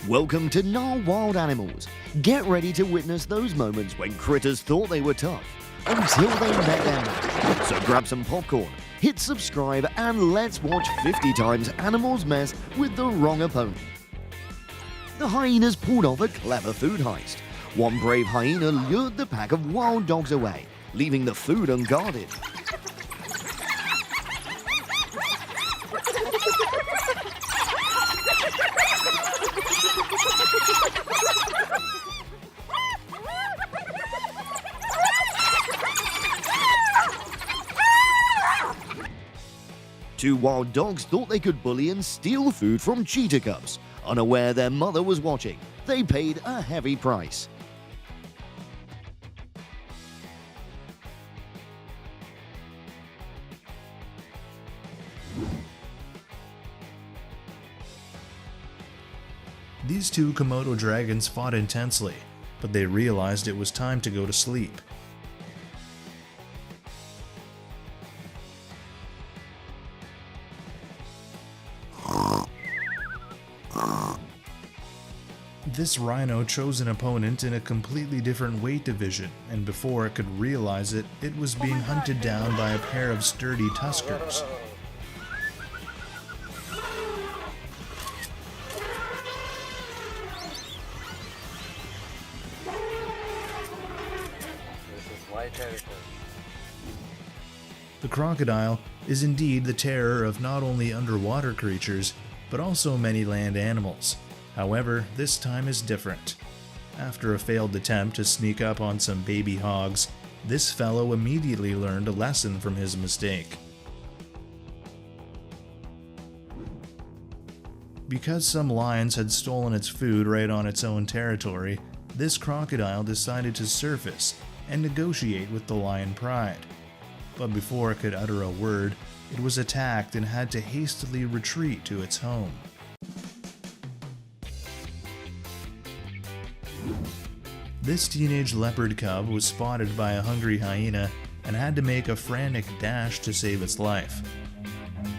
Welcome to Nar Wild Animals. Get ready to witness those moments when critters thought they were tough until they met their match. So grab some popcorn, hit subscribe, and let's watch 50 times animals mess with the wrong opponent. The hyenas pulled off a clever food heist. One brave hyena lured the pack of wild dogs away, leaving the food unguarded. Two wild dogs thought they could bully and steal food from cheetah cubs. Unaware their mother was watching, they paid a heavy price. These two Komodo dragons fought intensely, but they realized it was time to go to sleep. This rhino chose an opponent in a completely different weight division, and before it could realize it, it was being hunted down by a pair of sturdy tuskers. The crocodile is indeed the terror of not only underwater creatures, but also many land animals. However, this time is different. After a failed attempt to sneak up on some baby hogs, this fellow immediately learned a lesson from his mistake. Because some lions had stolen its food right on its own territory, this crocodile decided to surface and negotiate with the lion pride. But before it could utter a word, it was attacked and had to hastily retreat to its home. This teenage leopard cub was spotted by a hungry hyena and had to make a frantic dash to save its life.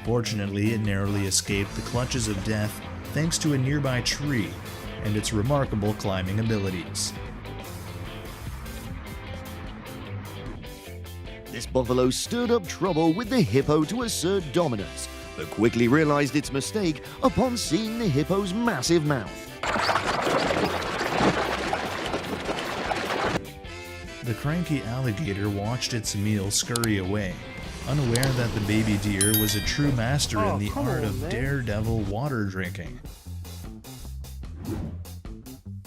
Fortunately, it narrowly escaped the clutches of death thanks to a nearby tree and its remarkable climbing abilities. This buffalo stirred up trouble with the hippo to assert dominance, but quickly realized its mistake upon seeing the hippo's massive mouth. The cranky alligator watched its meal scurry away, unaware that the baby deer was a true master in the art of daredevil water drinking.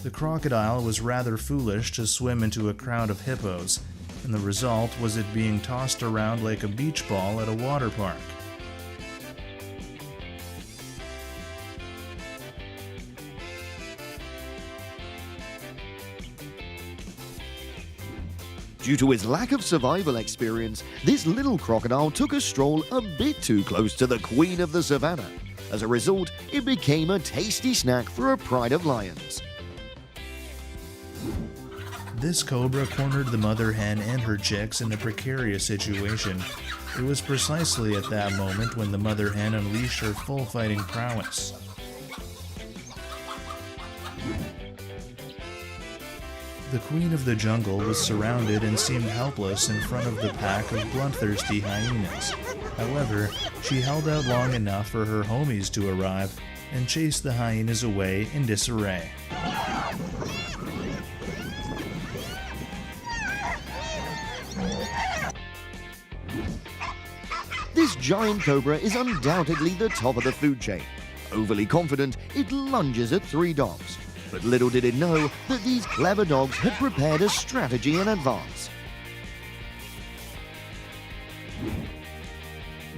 The crocodile was rather foolish to swim into a crowd of hippos, and the result was it being tossed around like a beach ball at a water park. Due to his lack of survival experience, this little crocodile took a stroll a bit too close to the queen of the savannah. As a result, it became a tasty snack for a pride of lions. This cobra cornered the mother hen and her chicks in a precarious situation. It was precisely at that moment when the mother hen unleashed her full fighting prowess. The queen of the jungle was surrounded and seemed helpless in front of the pack of bloodthirsty hyenas. However, she held out long enough for her homies to arrive and chased the hyenas away in disarray. This giant cobra is undoubtedly the top of the food chain. Overly confident, it lunges at three dogs. But little did it know that these clever dogs had prepared a strategy in advance.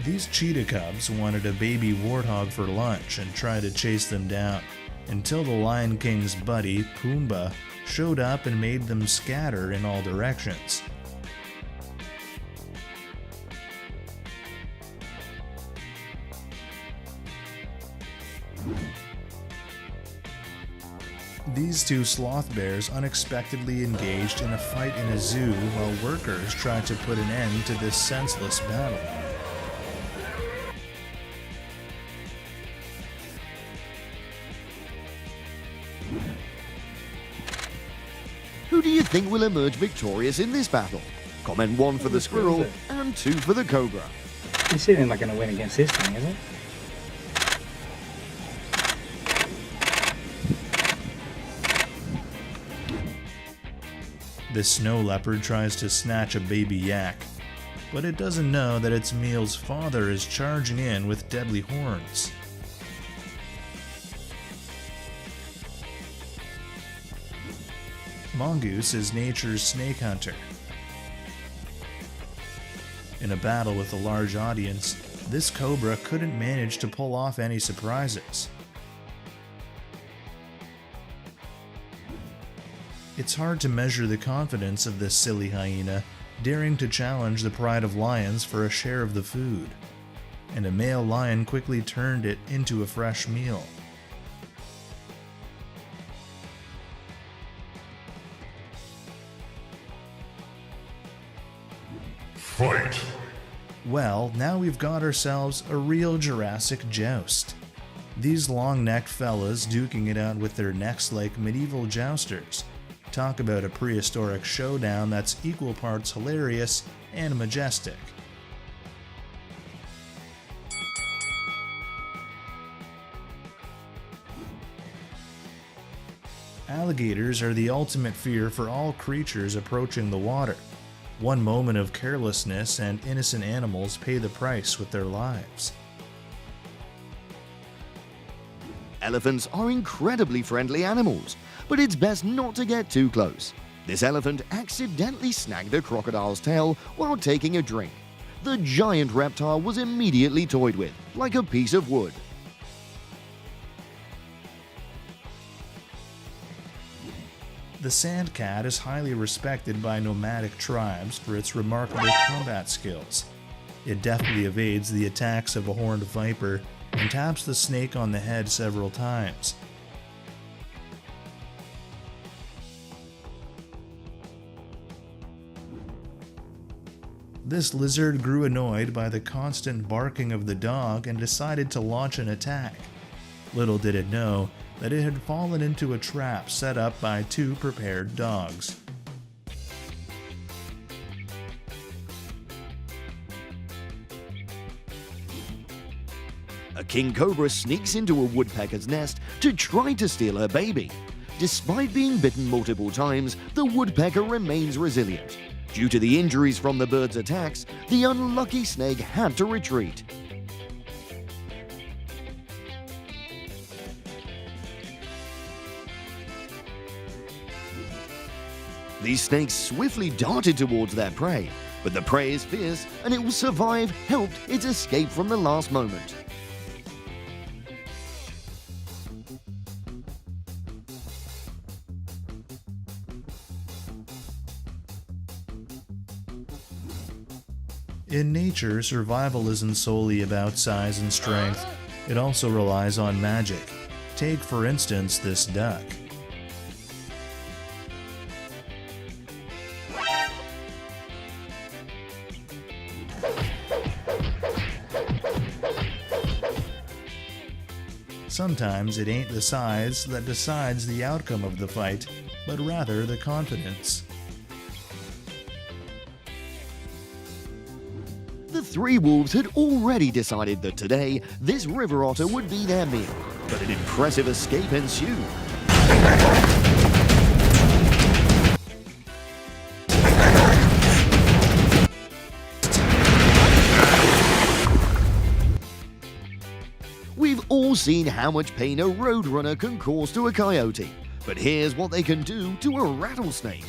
These cheetah cubs wanted a baby warthog for lunch and tried to chase them down, until the Lion King's buddy, Pumbaa, showed up and made them scatter in all directions. These two sloth bears unexpectedly engaged in a fight in a zoo while workers tried to put an end to this senseless battle. Who do you think will emerge victorious in this battle? Comment 1 for the squirrel and 2 for the cobra. This isn't like going to win against this thing, is it? This snow leopard tries to snatch a baby yak, but it doesn't know that its meal's father is charging in with deadly horns. Mongoose is nature's snake hunter. In a battle with a large audience, this cobra couldn't manage to pull off any surprises. It's hard to measure the confidence of this silly hyena, daring to challenge the pride of lions for a share of the food, and a male lion quickly turned it into a fresh meal. Fight! Well, now we've got ourselves a real Jurassic joust. These long-necked fellas duking it out with their necks like medieval jousters. Talk about a prehistoric showdown that's equal parts hilarious and majestic. Alligators are the ultimate fear for all creatures approaching the water. One moment of carelessness and innocent animals pay the price with their lives. Elephants are incredibly friendly animals, but it's best not to get too close. This elephant accidentally snagged a crocodile's tail while taking a drink. The giant reptile was immediately toyed with, like a piece of wood. The sand cat is highly respected by nomadic tribes for its remarkable combat skills. It deftly evades the attacks of a horned viper and taps the snake on the head several times. This lizard grew annoyed by the constant barking of the dog and decided to launch an attack. Little did it know that it had fallen into a trap set up by two prepared dogs. A king cobra sneaks into a woodpecker's nest to try to steal her baby. Despite being bitten multiple times, the woodpecker remains resilient. Due to the injuries from the bird's attacks, the unlucky snake had to retreat. These snakes swiftly darted towards their prey, but the prey is fierce and it will survive helped its escape from the last moment. In nature, survival isn't solely about size and strength, it also relies on magic. Take, for instance, this duck. Sometimes it ain't the size that decides the outcome of the fight, but rather the confidence. The three wolves had already decided that today, this river otter would be their meal, but an impressive escape ensued. We've all seen how much pain a roadrunner can cause to a coyote, but here's what they can do to a rattlesnake.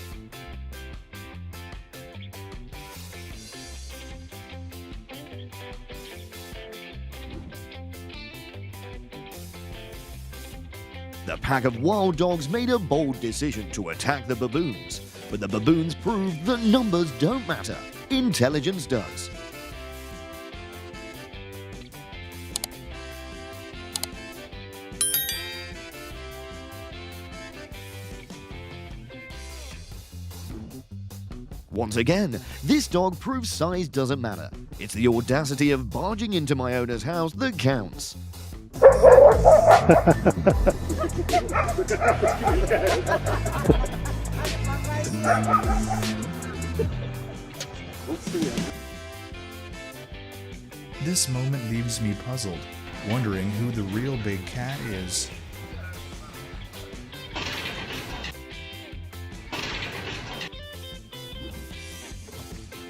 The pack of wild dogs made a bold decision to attack the baboons, but the baboons proved that numbers don't matter, intelligence does. Once again, this dog proves size doesn't matter. It's the audacity of barging into my owner's house that counts. This moment leaves me puzzled, wondering who the real big cat is.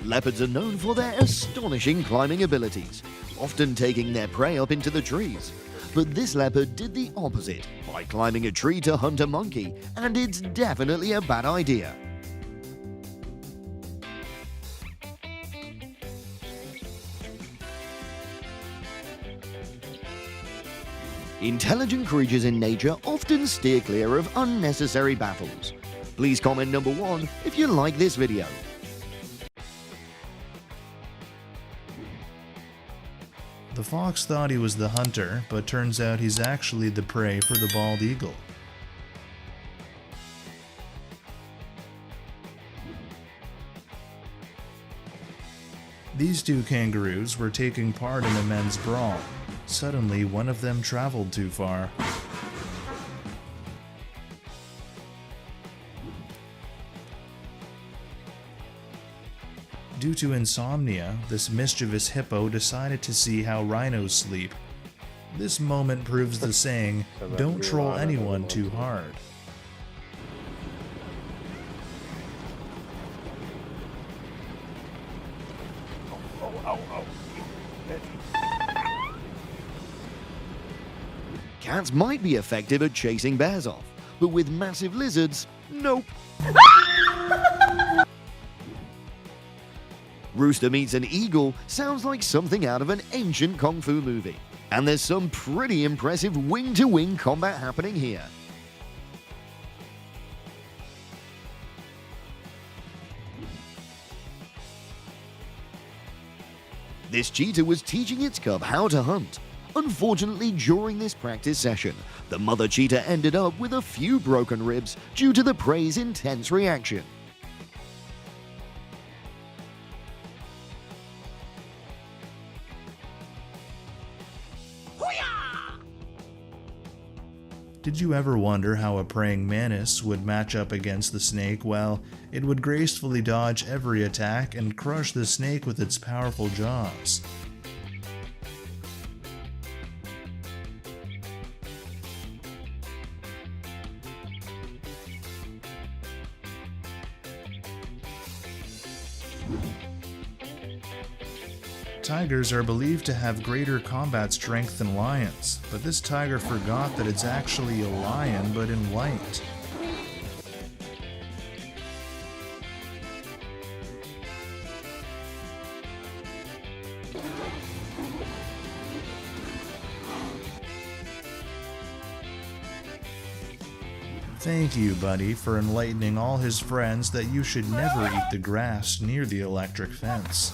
Leopards are known for their astonishing climbing abilities, often taking their prey up into the trees. But this leopard did the opposite by climbing a tree to hunt a monkey, and it's definitely a bad idea. Intelligent creatures in nature often steer clear of unnecessary battles. Please comment number 1 if you like this video. The fox thought he was the hunter, but turns out he's actually the prey for the bald eagle. These two kangaroos were taking part in a men's brawl. Suddenly, one of them traveled too far. Due to insomnia, this mischievous hippo decided to see how rhinos sleep. This moment proves the saying, "Don't troll anyone too hard." Cats might be effective at chasing bears off, but with massive lizards, nope. Rooster meets an eagle sounds like something out of an ancient kung fu movie. And there's some pretty impressive wing-to-wing combat happening here. This cheetah was teaching its cub how to hunt. Unfortunately, during this practice session, the mother cheetah ended up with a few broken ribs due to the prey's intense reaction. Did you ever wonder how a praying mantis would match up against the snake? Well, it would gracefully dodge every attack and crush the snake with its powerful jaws. Tigers are believed to have greater combat strength than lions, but this tiger forgot that it's actually a lion but in white. Thank you, buddy, for enlightening all his friends that you should never eat the grass near the electric fence.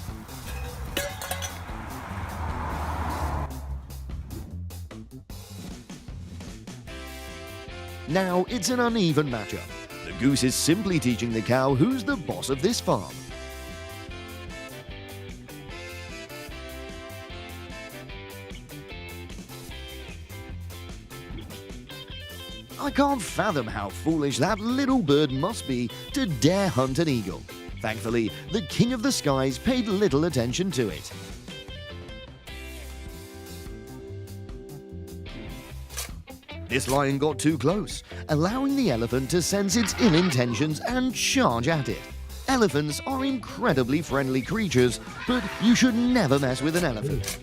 Now it's an uneven matchup. The goose is simply teaching the cow who's the boss of this farm. I can't fathom how foolish that little bird must be to dare hunt an eagle. Thankfully, the king of the skies paid little attention to it. This lion got too close, allowing the elephant to sense its ill intentions and charge at it. Elephants are incredibly friendly creatures, but you should never mess with an elephant.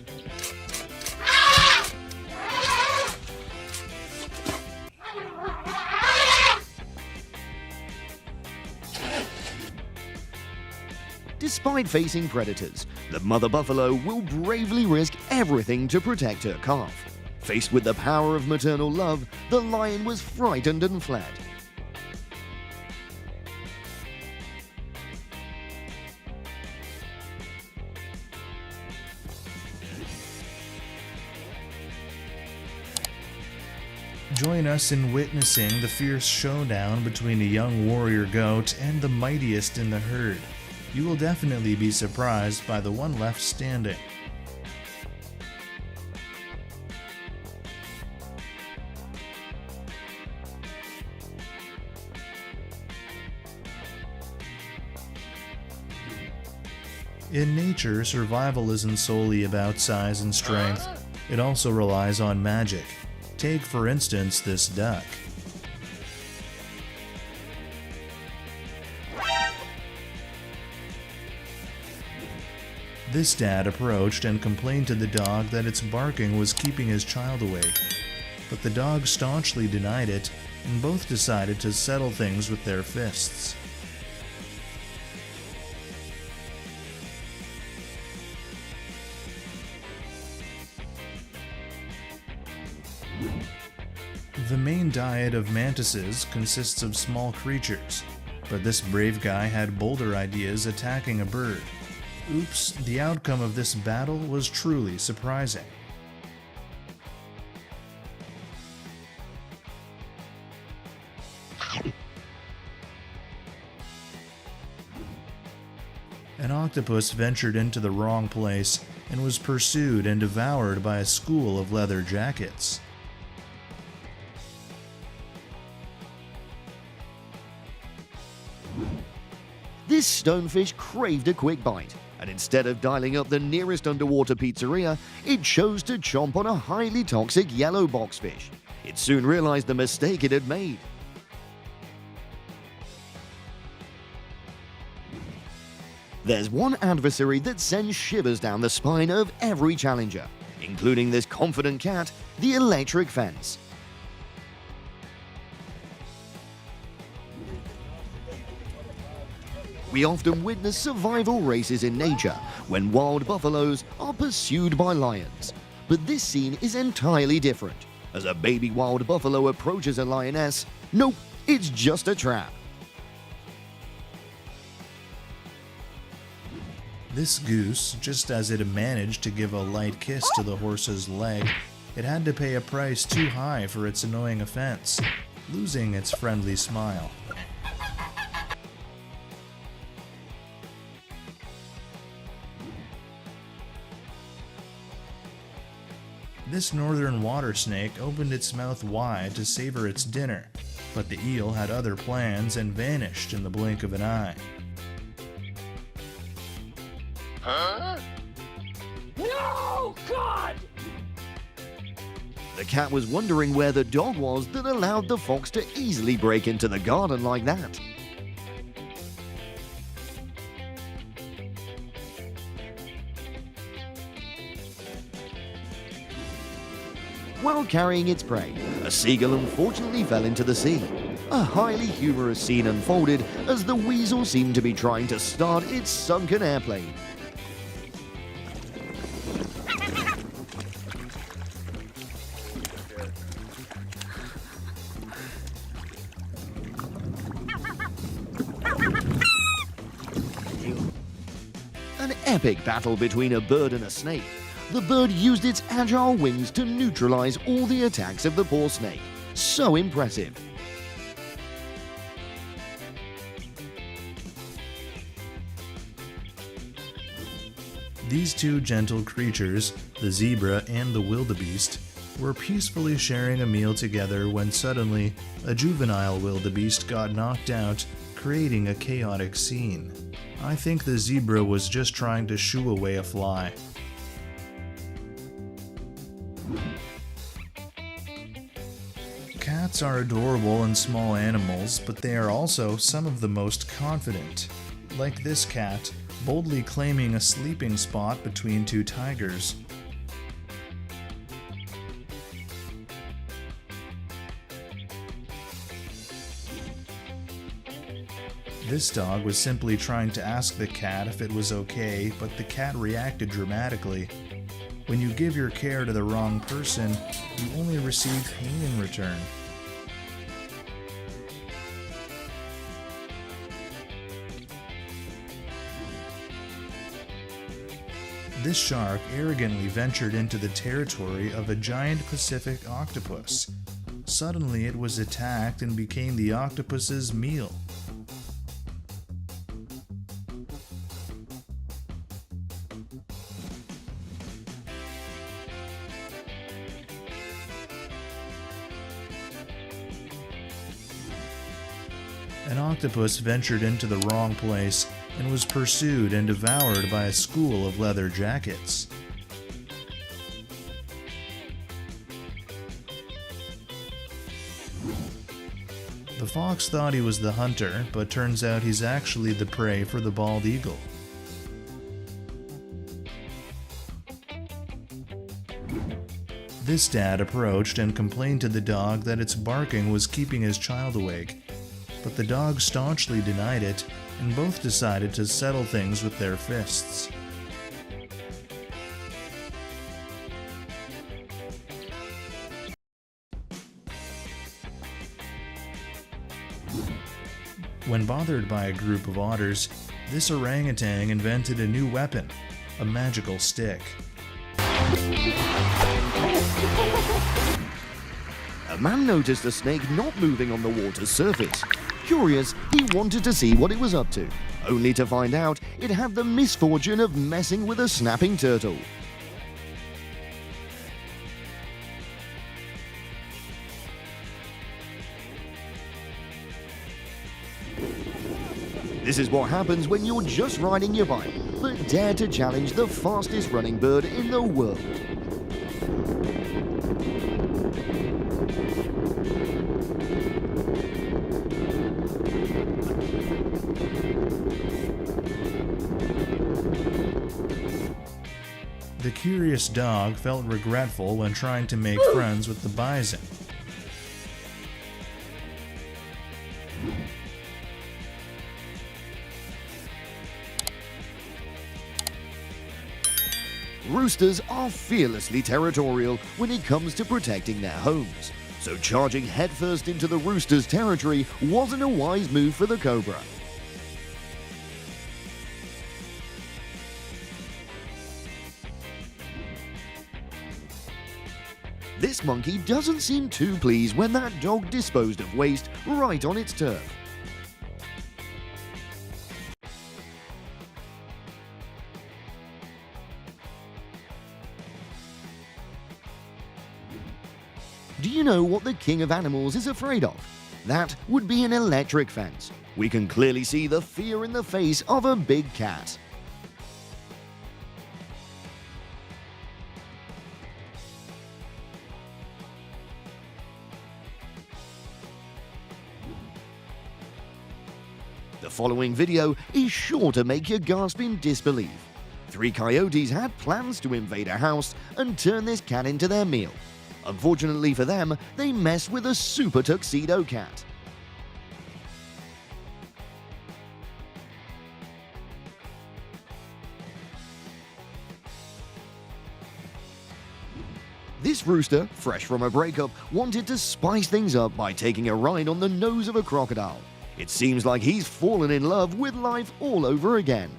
Despite facing predators, the mother buffalo will bravely risk everything to protect her calf. Faced with the power of maternal love, the lion was frightened and fled. Join us in witnessing the fierce showdown between a young warrior goat and the mightiest in the herd. You will definitely be surprised by the one left standing. In nature, survival isn't solely about size and strength. It also relies on magic. Take, for instance, this duck. This dad approached and complained to the dog that its barking was keeping his child awake. But the dog staunchly denied it, and both decided to settle things with their fists. The main diet of mantises consists of small creatures, but this brave guy had bolder ideas attacking a bird. Oops, the outcome of this battle was truly surprising. An octopus ventured into the wrong place and was pursued and devoured by a school of leather jackets. This stonefish craved a quick bite, and instead of dialing up the nearest underwater pizzeria, it chose to chomp on a highly toxic yellow boxfish. It soon realized the mistake it had made. There's one adversary that sends shivers down the spine of every challenger, including this confident cat, the electric fence. We often witness survival races in nature when wild buffaloes are pursued by lions. But this scene is entirely different. As a baby wild buffalo approaches a lioness, nope, it's just a trap. This goose, just as it managed to give a light kiss to the horse's leg, it had to pay a price too high for its annoying offense, losing its friendly smile. This northern water snake opened its mouth wide to savor its dinner, but the eel had other plans and vanished in the blink of an eye. Huh? No, God! The cat was wondering where the dog was that allowed the fox to easily break into the garden like that. While carrying its prey, a seagull unfortunately fell into the sea. A highly humorous scene unfolded as the weasel seemed to be trying to start its sunken airplane. An epic battle between a bird and a snake. The bird used its agile wings to neutralize all the attacks of the poor snake. So impressive. These two gentle creatures, the zebra and the wildebeest, were peacefully sharing a meal together when suddenly a juvenile wildebeest got knocked out, creating a chaotic scene. I think the zebra was just trying to shoo away a fly. Cats are adorable and small animals, but they are also some of the most confident. Like this cat, boldly claiming a sleeping spot between two tigers. This dog was simply trying to ask the cat if it was okay, but the cat reacted dramatically. When you give your care to the wrong person, you only receive pain in return. This shark arrogantly ventured into the territory of a giant Pacific octopus. Suddenly it was attacked and became the octopus's meal. An octopus ventured into the wrong place and was pursued and devoured by a school of leather jackets. The fox thought he was the hunter, but turns out he's actually the prey for the bald eagle. This dad approached and complained to the dog that its barking was keeping his child awake, but the dog staunchly denied it, and both decided to settle things with their fists. When bothered by a group of otters, this orangutan invented a new weapon, a magical stick. A man noticed a snake not moving on the water's surface. Curious, he wanted to see what it was up to, only to find out it had the misfortune of messing with a snapping turtle. This is what happens when you're just riding your bike, but dare to challenge the fastest running bird in the world. The curious dog felt regretful when trying to make friends with the bison. Roosters are fearlessly territorial when it comes to protecting their homes, so charging headfirst into the rooster's territory wasn't a wise move for the cobra. This monkey doesn't seem too pleased when that dog disposed of waste right on its turf. Do you know what the king of animals is afraid of? That would be an electric fence. We can clearly see the fear in the face of a big cat. The following video is sure to make you gasp in disbelief. 3 coyotes had plans to invade a house and turn this cat into their meal. Unfortunately for them, they messed with a super tuxedo cat. This rooster, fresh from a breakup, wanted to spice things up by taking a ride on the nose of a crocodile. It seems like he's fallen in love with life all over again.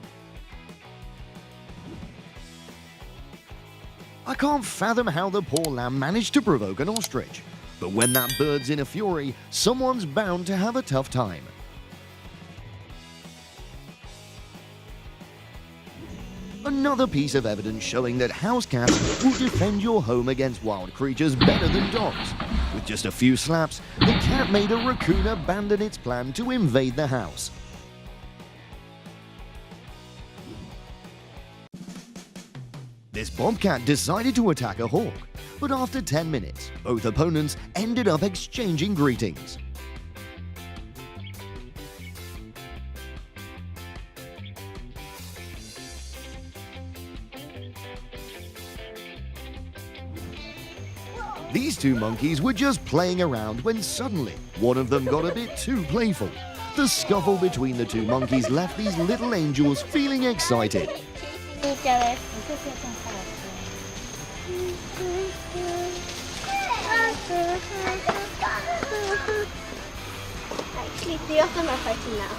I can't fathom how the poor lamb managed to provoke an ostrich. But when that bird's in a fury, someone's bound to have a tough time. Another piece of evidence showing that house cats will defend your home against wild creatures better than dogs. With just a few slaps, the cat made a raccoon abandon its plan to invade the house. This bobcat decided to attack a hawk, but after 10 minutes, both opponents ended up exchanging greetings. These 2 monkeys were just playing around when suddenly one of them got a bit too playful. The scuffle between the 2 monkeys left these little angels feeling excited. Actually, 2 of them are fighting now.